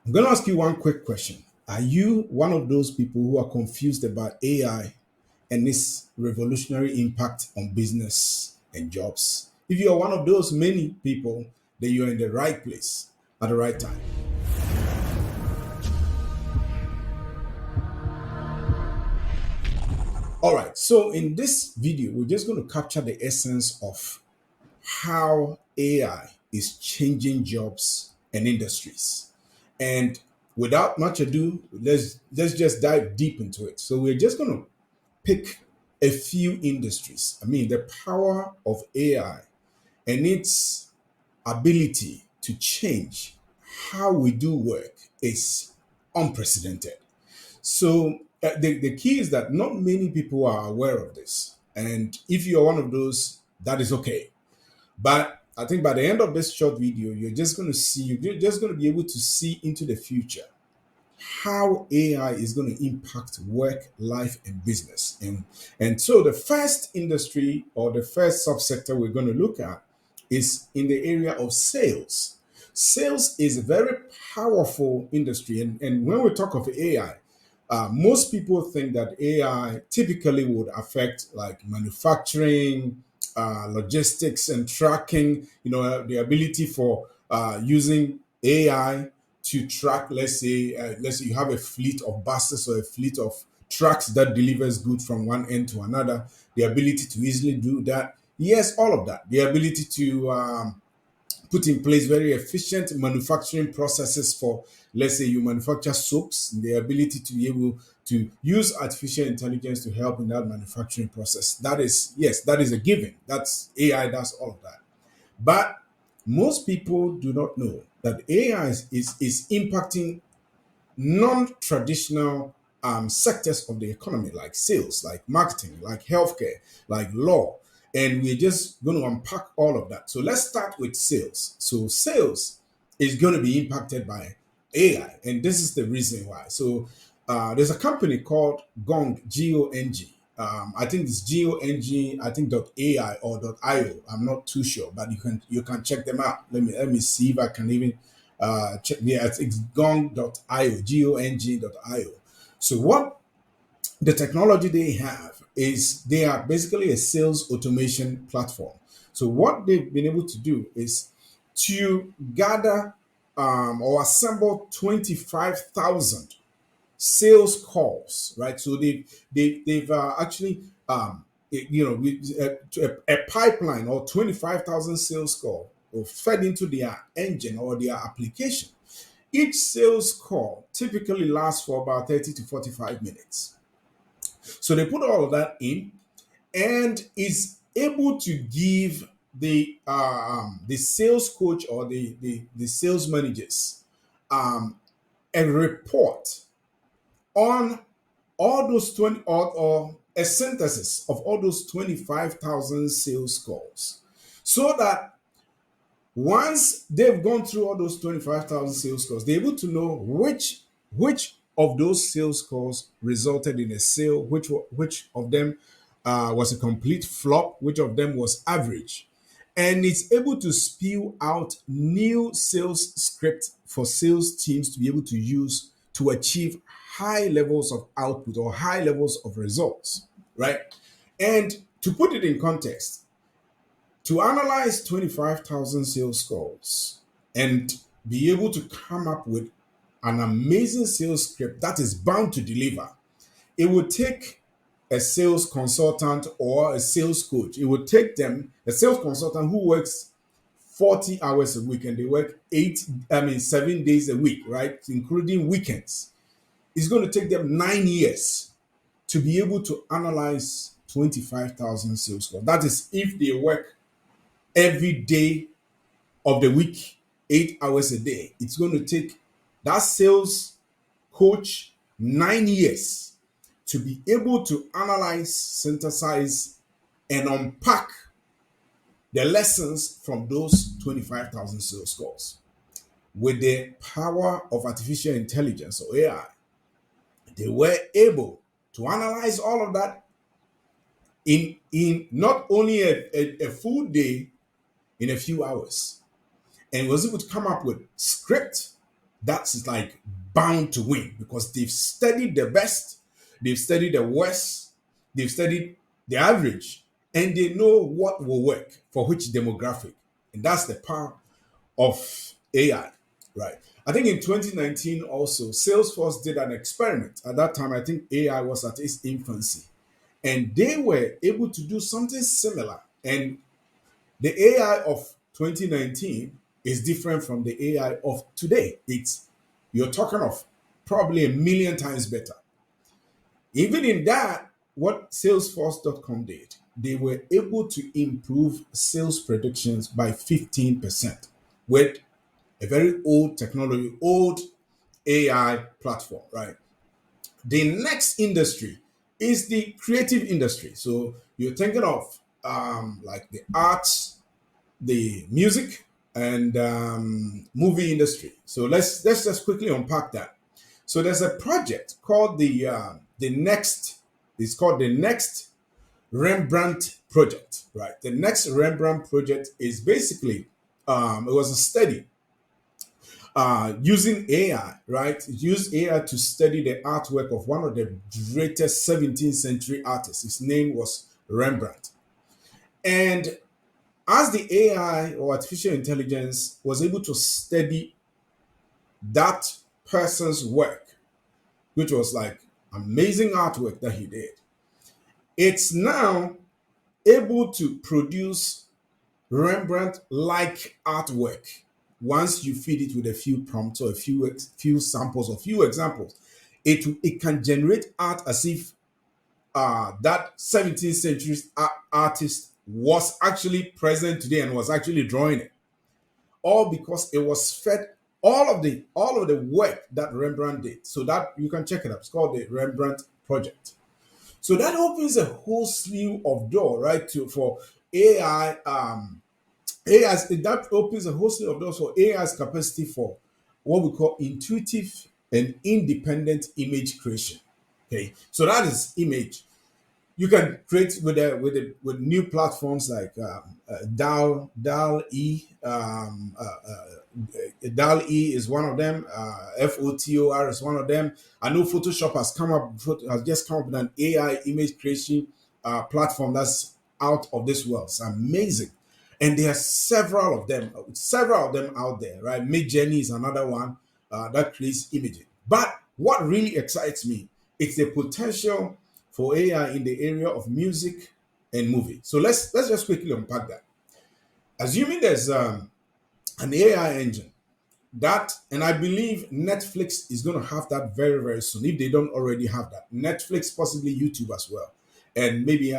I'm going to ask you one quick question. Are you one of those people who are confused about AI and its revolutionary impact on business and jobs? If you are one of those many people, then you're in the right place at the right time. All right, so in this video, we're just going to capture the essence of how AI is changing jobs and industries. And without much ado, let's just dive deep into it. So we're just going to pick a few industries. I mean, the power of AI and its ability to change how we do work is unprecedented. So the key is that not many people are aware of this. And if you're one of those, that is okay. But I think by the end of this short video, you're just going to be able to see into the future how AI is going to impact work, life, and business. And so the first industry or the first subsector we're going to look at is in the area of sales. Sales is a very powerful industry. And when we talk of AI, most people think that AI typically would affect like manufacturing, logistics, and tracking. The ability for using AI to track. Let's say you have a fleet of buses or a fleet of trucks that delivers goods from one end to another. The ability to easily do that. Yes, all of that. The ability to put in place very efficient manufacturing processes for, let's say, you manufacture soaps, the ability to be able to use artificial intelligence to help in that manufacturing process. That is, yes, that is a given. That's AI, does all of that. But most people do not know that AI is impacting non-traditional sectors of the economy, like sales, like marketing, like healthcare, like law. And we're just going to unpack all of that. So let's start with sales. So sales is going to be impacted by AI, and this is the reason why. So there's a company called Gong, G-O-N-G. I think it's Gong, I think .ai or .io. I'm not too sure, but you can check them out. Let me see if I can even check. Yeah, it's gong.io, Gong.io. So what the technology they have is they are basically a sales automation platform. So what they've been able to do is to gather or assemble 25,000 sales calls, right? So they've actually a pipeline or 25,000 sales call or fed into their engine or their application. Each sales call typically lasts for about 30 to 45 minutes. So they put all of that in and is able to give the sales coach or the sales managers a report on all those 20 or a synthesis of all those 25,000 sales calls, so that once they've gone through all those 25,000 sales calls, they're able to know which of those sales calls resulted in a sale, which of them was a complete flop, which of them was average. And it's able to spew out new sales script for sales teams to be able to use to achieve high levels of output or high levels of results, right? And to put it in context, to analyze 25,000 sales calls and be able to come up with an amazing sales script that is bound to deliver, it would take a sales consultant or a sales coach. It would take them, a sales consultant who works 40 hours a week and they work 7 days a week, right? Including weekends. It's going to take them 9 years to be able to analyze 25,000 sales calls. That is if they work every day of the week, 8 hours a day. It's going to take that sales coach 9 years to be able to analyze, synthesize, and unpack the lessons from those 25,000 sales calls. With the power of artificial intelligence or AI, they were able to analyze all of that in not only a full day, in a few hours, and was able to come up with script that's like bound to win because they've studied the best, they've studied the worst, they've studied the average, and they know what will work for which demographic. And that's the power of AI, right? I think in 2019 also, Salesforce did an experiment. At that time, I think AI was at its infancy, and they were able to do something similar. And the AI of 2019 is different from the AI of today. It's you're talking of probably a million times better. Even in that, what Salesforce.com did, they were able to improve sales predictions by 15% with a very old technology, old AI platform, right? The next industry is the creative industry. So you're thinking of like the arts, the music, and movie industry. So let's just quickly unpack that. So there's a project called the next. It's called the next Rembrandt project, right? The next Rembrandt project is basically it was a study using AI, right? It used AI to study the artwork of one of the greatest 17th century artists. His name was Rembrandt. And as the AI or artificial intelligence was able to study that person's work, which was like amazing artwork that he did, it's now able to produce Rembrandt like artwork once you feed it with a few prompts or a few samples or few examples. It can generate art as if that 17th century artist was actually present today and was actually drawing it, all because it was fed all of the work that Rembrandt did. So that you can check it up. It's called the Rembrandt Project. So that opens a whole slew of door, right, to for AI. That opens a whole slew of doors for AI's capacity for what we call intuitive and independent image creation. Okay, so that is image you can create with new platforms like DAL E. DAL E is one of them. FOTOR is one of them. I know Photoshop has just come up with an AI image creation platform that's out of this world. It's amazing, and there are several of them out there. Right, Midjourney is another one that creates imaging. But what really excites me is the potential for AI in the area of music and movie. So let's just quickly unpack that. Assuming there's an AI engine that, and I believe Netflix is going to have that very very soon. If they don't already have that, Netflix, possibly YouTube as well, and maybe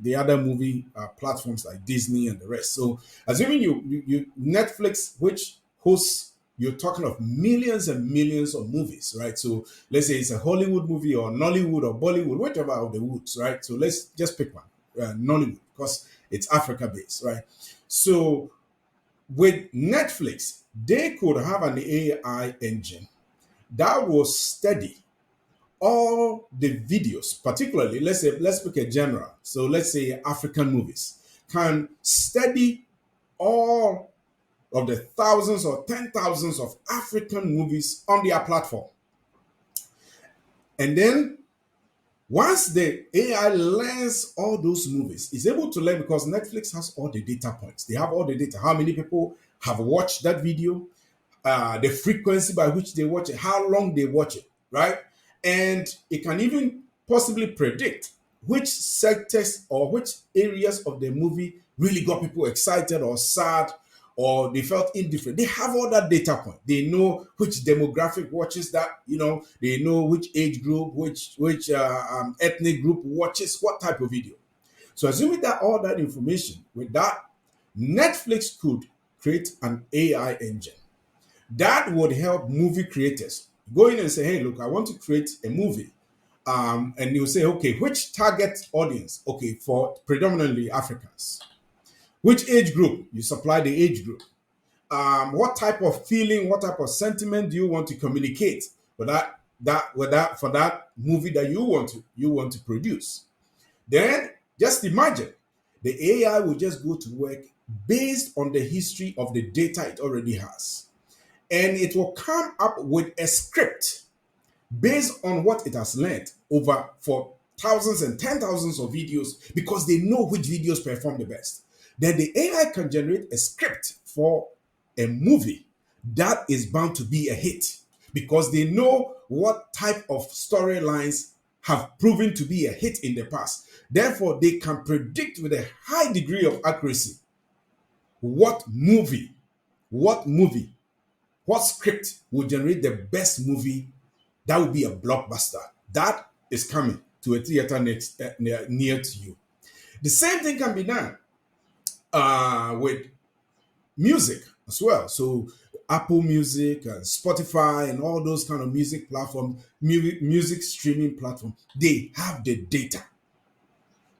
the other movie platforms like Disney and the rest. So assuming you Netflix, which hosts you're talking of millions and millions of movies, right? So let's say it's a Hollywood movie or Nollywood or Bollywood, whatever of the woods, right? So let's just pick one, Nollywood, because it's Africa based, right? So with Netflix, they could have an AI engine that will study all the videos, particularly let's pick a genre. So let's say African movies can study all of the thousands or 10,000s of African movies on their platform. And then once the AI learns all those movies, it's able to learn because Netflix has all the data points. They have all the data. How many people have watched that video, the frequency by which they watch it, how long they watch it, right? And it can even possibly predict which sectors or which areas of the movie really got people excited or sad or they felt indifferent. They have all that data point. They know which demographic watches that, they know which age group, which ethnic group watches what type of video. So assuming that all that information, with that, Netflix could create an AI engine that would help movie creators go in and say, hey, look, I want to create a movie. And you say, okay, which target audience? Okay, for predominantly Africans. Which age group? You supply the age group. What type of feeling, what type of sentiment do you want to communicate with for that movie that you want to produce? Then just imagine the AI will just go to work based on the history of the data it already has. and it will come up with a script based on what it has learned over for thousands and ten thousands of videos because they know which videos perform the best. Then the AI can generate a script for a movie that is bound to be a hit because they know what type of storylines have proven to be a hit in the past. Therefore, they can predict with a high degree of accuracy what movie, what movie, what script will generate the best movie that will be a blockbuster. That is coming to a theater near to you. The same thing can be done with music as well. So Apple Music and Spotify and all those kind of music platforms, music streaming platform, they have the data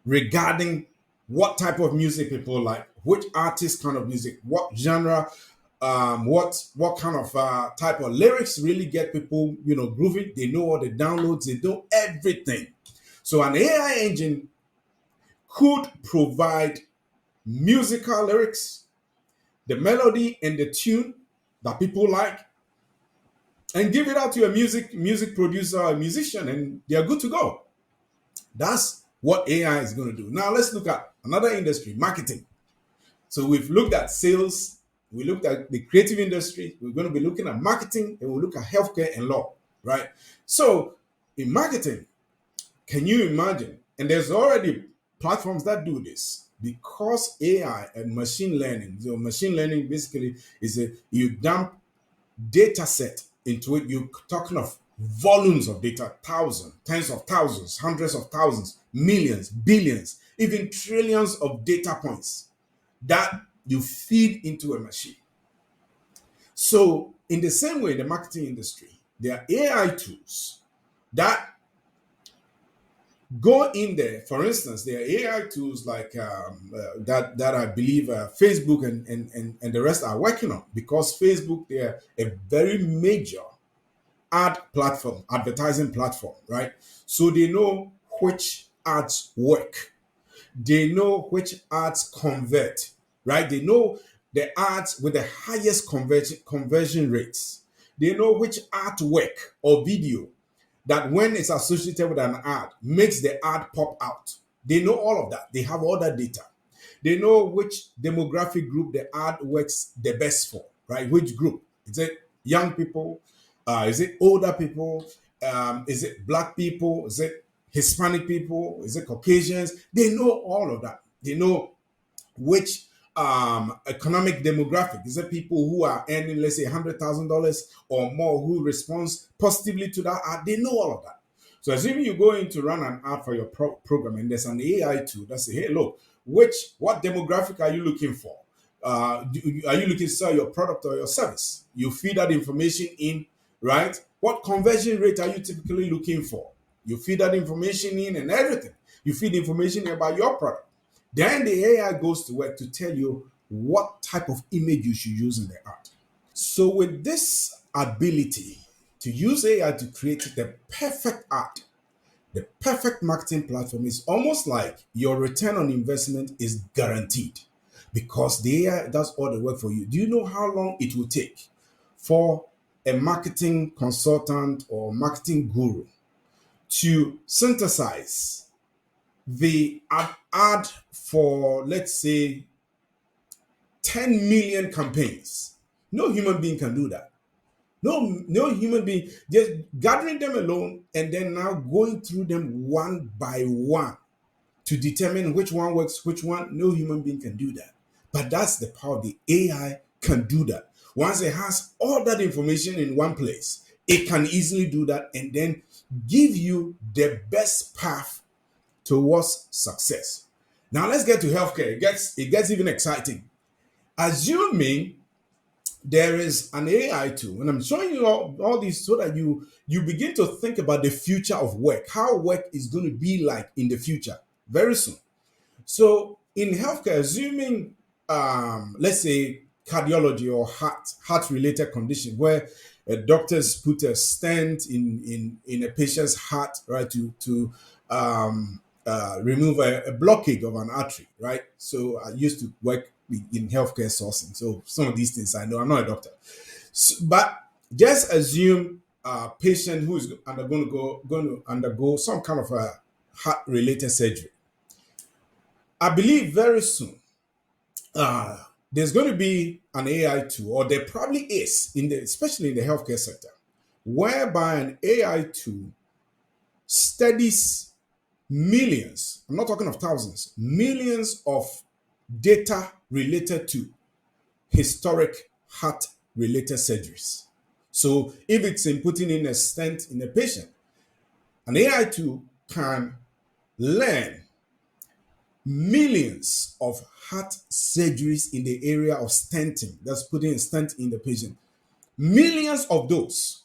regarding what type of music people like, which artist kind of music, what genre, what kind of type of lyrics really get people, grooving. They know all the downloads, they know everything. So an AI engine could provide musical lyrics, the melody and the tune that people like, and give it out to a music producer or a musician, and they're good to go. That's what AI is going to do. Now let's look at another industry, marketing. So we've looked at sales, we looked at the creative industry, we're going to be looking at marketing, and we'll look at healthcare and law, right? So in marketing, can you imagine? And there's already platforms that do this because AI and machine learning. So machine learning basically is you dump data set into it. You're talking of volumes of data, thousands, tens of thousands, hundreds of thousands, millions, billions, even trillions of data points that you feed into a machine. So in the same way, in the marketing industry, there are AI tools that go in there. For instance, there are AI tools like that I believe Facebook and the rest are working on, because Facebook, they're a very major advertising platform, right? So they know which ads work. They know which ads convert, right? They know the ads with the highest conversion rates. They know which artwork or video that when it's associated with an ad makes the ad pop out. They know all of that. They have all that data. They know which demographic group the ad works the best for, right? Which group? Is it young people? Is it older people? Is it black people? Is it Hispanic people? Is it Caucasians? They know all of that. They know which economic demographic. Is it people who are earning, let's say, $100,000 or more, who responds positively to that ad? They know all of that. So assuming you go in to run an ad for your program, and there's an AI tool that say, hey, look, what demographic are you looking for? Are you looking to sell your product or your service? You feed that information in, right? What conversion rate are you typically looking for? You feed that information in and everything. You feed information about your product. Then the AI goes to work to tell you what type of image you should use in the ad. So with this ability to use AI to create the perfect ad, the perfect marketing platform, is almost like your return on investment is guaranteed because the AI does all the work for you. Do you know how long it will take for a marketing consultant or marketing guru to synthesize the ad for, let's say, 10 million campaigns? No human being can do that. No human being, just gathering them alone and then now going through them one by one to determine which one works, which one. No human being can do that. But that's the power. The AI can do that. Once it has all that information in one place, it can easily do that and then give you the best path towards success. Now let's get to healthcare. It gets even exciting. Assuming there is an AI tool, and I'm showing you all these so that you begin to think about the future of work, how work is going to be like in the future very soon. So in healthcare, assuming let's say cardiology or heart related condition, where doctors put a stent in a patient's heart, right, to remove a blockage of an artery, right? So I used to work in healthcare sourcing, so some of these things I know. I'm not a doctor. But just assume a patient who is going to undergo some kind of a heart related surgery. I believe very soon there's going to be an AI tool, or there probably is, especially in the healthcare sector, whereby an AI tool studies millions, I'm not talking of thousands, millions of data related to historic heart related surgeries. So if it's in putting in a stent in a patient, an AI tool can learn millions of heart surgeries in the area of stenting, that's putting a stent in the patient. Millions of those.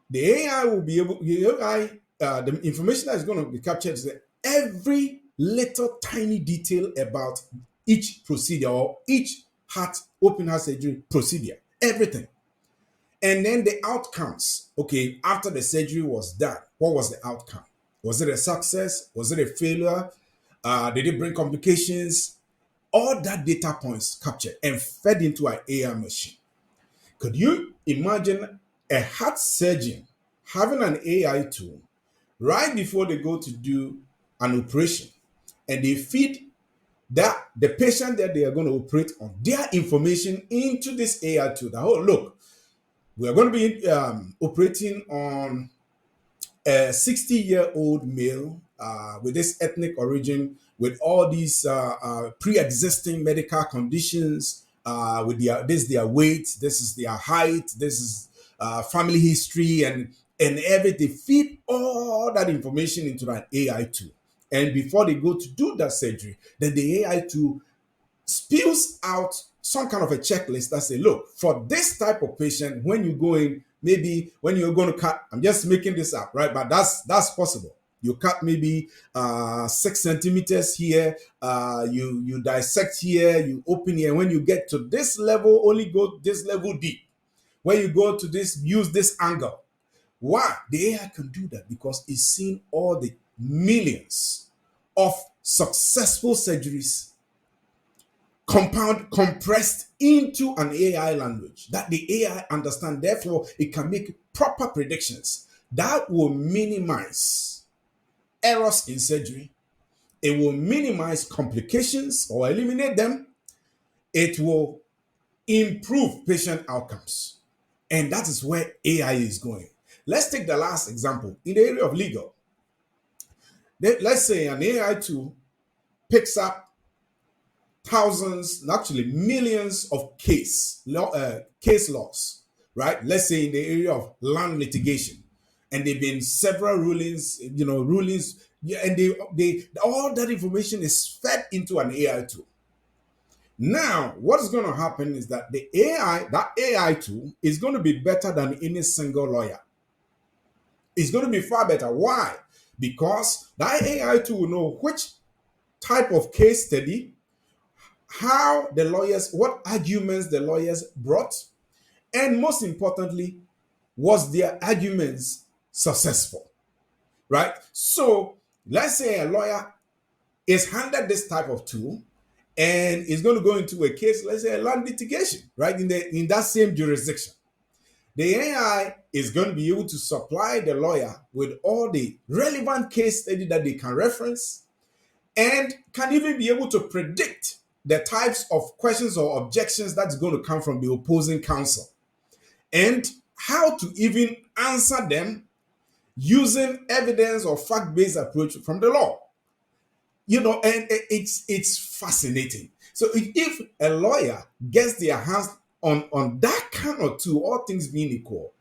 The AI will be able, the information that is going to be captured is that every little tiny detail about each procedure or each open heart surgery procedure, everything. And then the outcomes. Okay, after the surgery was done, what was the outcome? Was it a success? Was it a failure? Did it bring complications? All that data points captured and fed into an AI machine. Could you imagine a heart surgeon having an AI tool right before they go to do an operation, and they feed that the patient that they are going to operate on their information into this AI tool? That, oh, look, we are going to be operating on a 60-year-old male with this ethnic origin, with all these pre-existing medical conditions, with this is their weight, this is their height, this is family history, and everything. Feed all that information into an AI tool. And before they go to do that surgery, then the AI tool spews out some kind of a checklist that say, look, for this type of patient, when you go in, maybe when you're going to cut, I'm just making this up, right? But that's possible. You cut maybe 6 centimeters here, you dissect here, you open here. When you get to this level, only go this level deep. When you go to this, use this angle. Why? The AI can do that because it's seen all the millions of successful surgeries compressed into an AI language that the AI understand. Therefore, it can make proper predictions that will minimize errors in surgery. It will minimize complications or eliminate them. It will improve patient outcomes. And that is where AI is going. Let's take the last example in the area of legal. Let's say an AI tool picks up thousands, actually millions of case laws, right? Let's say in the area of land litigation, and there've been several rulings, yeah, and they all that information is fed into an AI tool. Now, what is going to happen is that that AI tool is going to be better than any single lawyer. It's going to be far better. Why? Because that AI tool will know which type of case study, what arguments the lawyers brought, and most importantly, was their arguments successful, right? So let's say a lawyer is handed this type of tool and is going to go into a case, let's say a land litigation, right, in that same jurisdiction. The AI is going to be able to supply the lawyer with all the relevant case study that they can reference, and can even be able to predict the types of questions or objections that's going to come from the opposing counsel, and how to even answer them using evidence or fact-based approach from the law. And it's fascinating. So if a lawyer gets their hands on that kind of tool, all things being equal,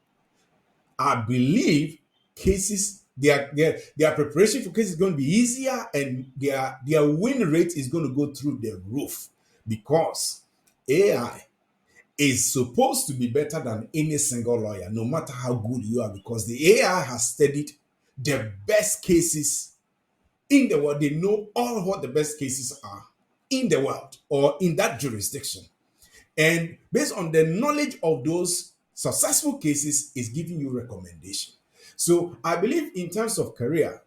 I believe cases, their preparation for cases is going to be easier, and their win rate is going to go through the roof, because AI is supposed to be better than any single lawyer, no matter how good you are, because the AI has studied the best cases in the world. They know all what the best cases are in the world or in that jurisdiction. And based on the knowledge of those successful cases, is giving you recommendation. So I believe in terms of career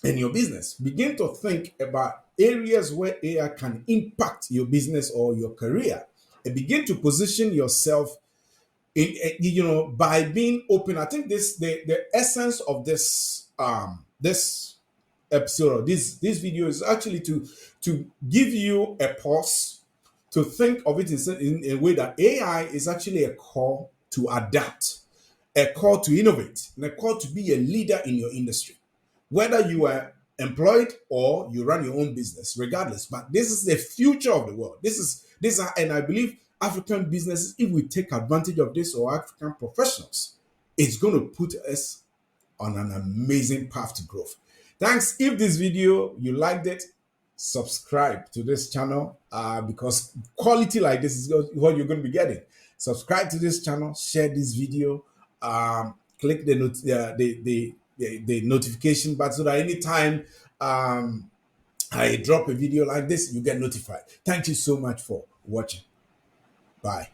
and your business, begin to think about areas where AI can impact your business or your career, and begin to position yourself by being open. I think the essence of this episode, or this video, is actually to give you a pause to think of it in a way that AI is actually a call to adapt, a call to innovate, and a call to be a leader in your industry, whether you are employed or you run your own business, regardless. But this is the future of the world. And I believe African businesses, if we take advantage of this, or African professionals, it's going to put us on an amazing path to growth. Thanks. If this video you liked it, subscribe to this channel, because quality like this is what you're going to be getting. Subscribe to this channel, share this video, click the notification button, so that anytime I drop a video like this, you get notified. Thank you so much for watching. Bye.